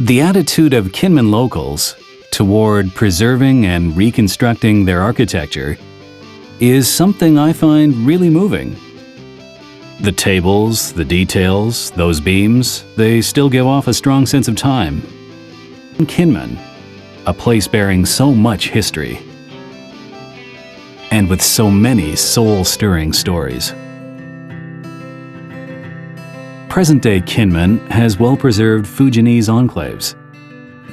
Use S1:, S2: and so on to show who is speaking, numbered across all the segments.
S1: The attitude of Kinmen locals toward preserving and reconstructing their architecture is something I find really moving. The tables, the details, those beams, they still give off a strong sense of time. Kinmen, a place bearing so much history, and with so many soul-stirring stories. Present-day Kinmen has well-preserved Fujianese enclaves.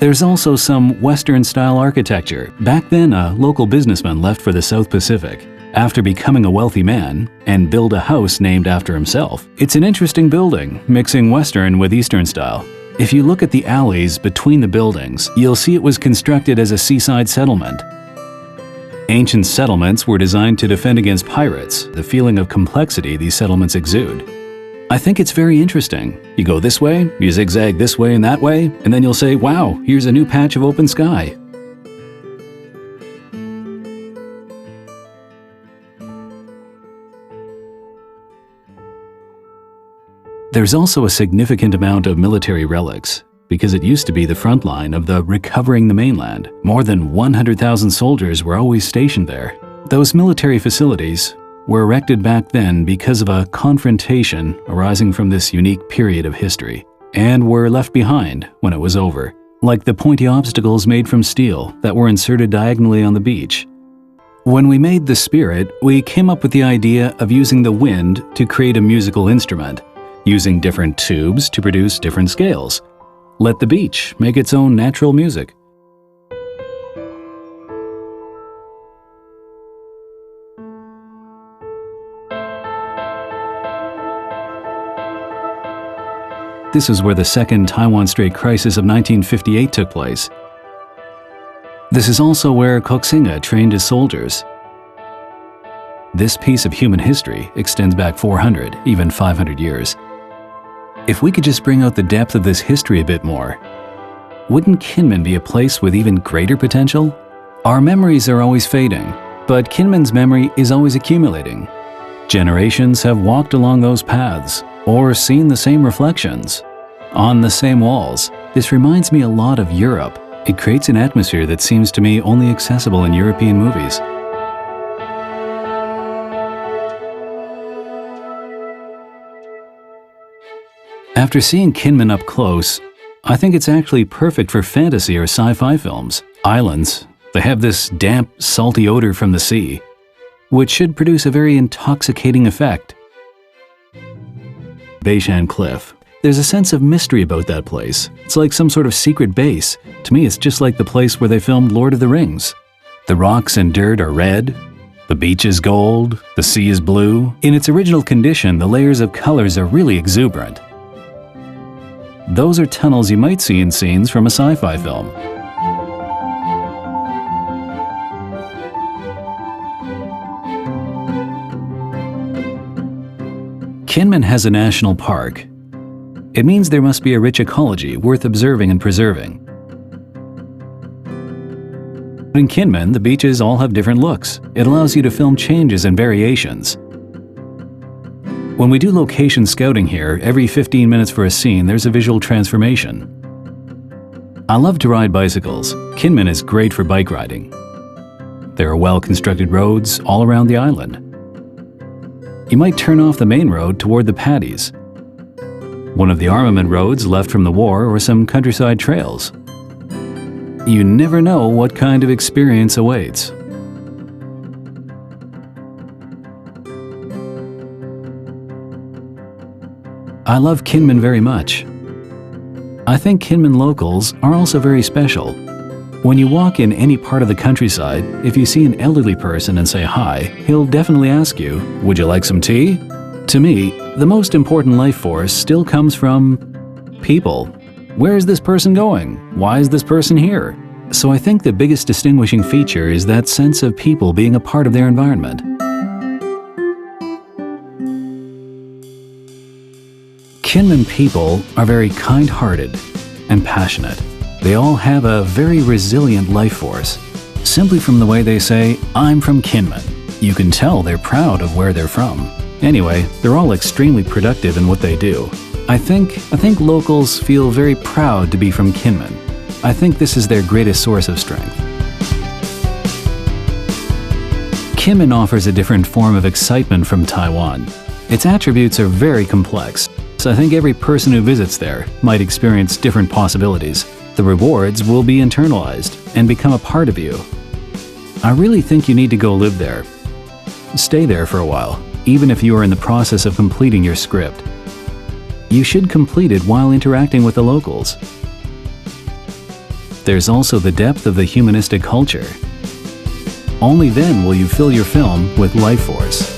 S1: There's also some Western-style architecture. Back then, a local businessman left for the South Pacific after becoming a wealthy man and built a house named after himself. It's an interesting building, mixing Western with Eastern style. If you look at the alleys between the buildings, you'll see it was constructed as a seaside settlement. Ancient settlements were designed to defend against pirates, the feeling of complexity these settlements exude. I think it's very interesting. You go this way, you zigzag this way and that way, and then you'll say, wow, here's a new patch of open sky. There's also a significant amount of military relics, because it used to be the front line of the recovering the mainland. More than 100,000 soldiers were always stationed there. Those military facilities were erected back then because of a confrontation arising from this unique period of history, and were left behind when it was over, like the pointy obstacles made from steel that were inserted diagonally on the beach. When we made the Spirit, we came up with the idea of using the wind to create a musical instrument, using different tubes to produce different scales. Let the beach make its own natural music. This is where the Second Taiwan Strait Crisis of 1958 took place. This is also where Koxinga trained his soldiers. This piece of human history extends back 400, even 500 years. If we could just bring out the depth of this history a bit more, wouldn't Kinmen be a place with even greater potential? Our memories are always fading, but Kinmen's memory is always accumulating. Generations have walked along those paths, or seen the same reflections on the same walls. This reminds me a lot of Europe. It creates an atmosphere that seems to me only accessible in European movies. After seeing Kinmen up close, I think it's actually perfect for fantasy or sci-fi films. Islands, they have this damp, salty odor from the sea, which should produce a very intoxicating effect. Beishan Cliff. There's a sense of mystery about that place. It's like some sort of secret base. To me, it's just like the place where they filmed Lord of the Rings. The rocks and dirt are red, the beach is gold, the sea is blue. In its original condition, the layers of colors are really exuberant. Those are tunnels you might see in scenes from a sci-fi film. Kinmen has a national park. It means there must be a rich ecology worth observing and preserving. In Kinmen, the beaches all have different looks. It allows you to film changes and variations. When we do location scouting here, every 15 minutes for a scene, there's a visual transformation. I love to ride bicycles. Kinmen is great for bike riding. There are well-constructed roads all around the island. You might turn off the main road toward the paddies, one of the armament roads left from the war, or some countryside trails. You never know what kind of experience awaits. I love Kinmen very much. I think Kinmen locals are also very special. When you walk in any part of the countryside, if you see an elderly person and say hi, he'll definitely ask you, "Would you like some tea?" To me, the most important life force still comes from people. Where is this person going? Why is this person here? So I think the biggest distinguishing feature is that sense of people being a part of their environment. Kinmen people are very kind-hearted and passionate. They all have a very resilient life force. Simply from the way they say, "I'm from Kinmen," you can tell they're proud of where they're from. Anyway, they're all extremely productive in what they do. I think locals feel very proud to be from Kinmen. I think this is their greatest source of strength. Kinmen offers a different form of excitement from Taiwan. Its attributes are very complex, so I think every person who visits there might experience different possibilities. The rewards will be internalized and become a part of you. I really think you need to go live there. Stay there for a while, even if you are in the process of completing your script. You should complete it while interacting with the locals. There's also the depth of the humanistic culture. Only then will you fill your film with life force.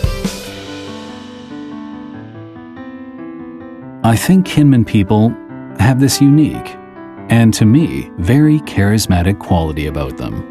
S1: I think Kinmen people have this unique, and to me, very charismatic quality about them.